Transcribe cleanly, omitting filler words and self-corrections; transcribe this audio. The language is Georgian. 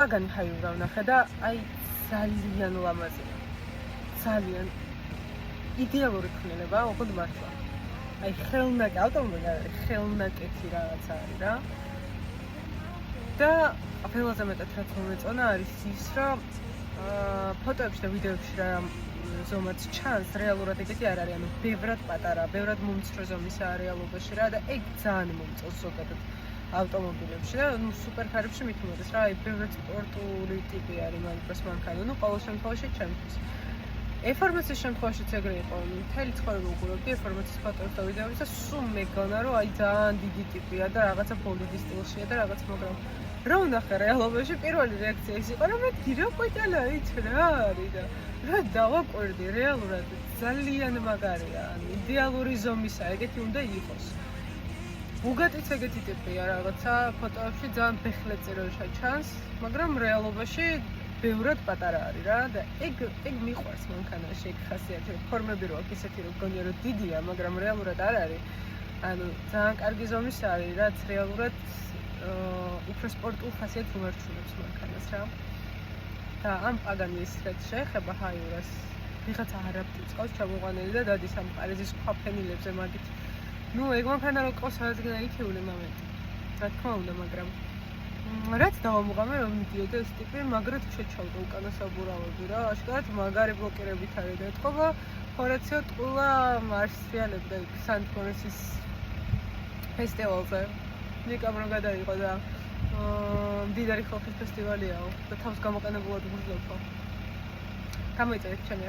Pagani ჰაიურა ვნახე და აი ძალიან ლამაზია. ძალიან იდეალური ქმნილებაა, უბრალოდ მართლა. აი ხელნაკეთი ავტომობილი არის, ხელნაკეთი რაღაცა არის რა. და ყველაზე მეტად რაც მომეწონა არის ის, რომ ფოტოებში და ვიდეოებში რა ზომაც ჩანს, რეალურად ეგეთი არ არის, ანუ ბევრად პატარა, ბევრად მომცრო ზომისაა რეალობაში რა და ეგ ძალიან მომწონს ზოგადად ავტომობილებში და ნუ სუპერკარებში მით უმეტეს რა, აი ბევრად სპორტული ტიპი არის მაგას მანქანა, ნუ ყოველ შემთხვევაში ჩემთვის. F-Formats-ის შემთხვევაშიც ეგრე იყო, მთელი ცხოვრება უყურებდი F-Formats-ის ფოტოებს და ვიდეოებს და სულ მეგონა რომ აი ძალიან დიდი ტიპია და რაღაცა ბოლიდი სტილშია და რაღაც, მაგრამ რა ვნახე რეალობაში პირველი რეაქცია ის იყო, რომ მე გირა ყვითელა იც რა არის და რა დავაკვირდი რეალურად ძალიან მაგარია, ანუ იდეალური ზომისა, ეგეთი უნდა იყოს. Bugatti-ც ეგეთი ტიპია რაღაცა ფოტოებში ძალიან ბეხლეწი რო ჩანს, მაგრამ რეალობაში ბევრად პატარა არის რა და ეგ მიყვარს მანქანაში ეგ ხასიათი, ფორმები რო აქვს ისეთი რომ გონია რომ დიდია, მაგრამ რეალურად არ არის. ანუ ძალიან კარგი ზომის არის, რაც რეალურად უფრო სპორტულ ხასიათს უმარჩუნებს მანქანას რა. და ამ პაგანის რაც შეეხება ჰაიურას, ვიღაცა არაფერი წავს ჩამოყვანილი და დადის ამ პარიზის სხვა ფენილებზე მაგით. ნუ ეგ მანქანა რო ყავს რადგან ითიული მომენტი. რა თქმა უნდა, მაგრამ რაც დავამუღამე რომ მიდიოდა ეს ტიპი, მაგრად შეჩავდა უკანა საბურავები რა, აშკარად მაგარი ბლოკირებით არის და ეთქობა ჰორაციო ტყულა მარშრუტიანებდა იქ სან-ფრანსისკოს ფესტივალზე. ნიკამ რომ გადაიყო და მდიდარი ხალხის ფესტივალიაო და თავს გამოყენებულად გულზავთო. გამოიწერეთ ჩემი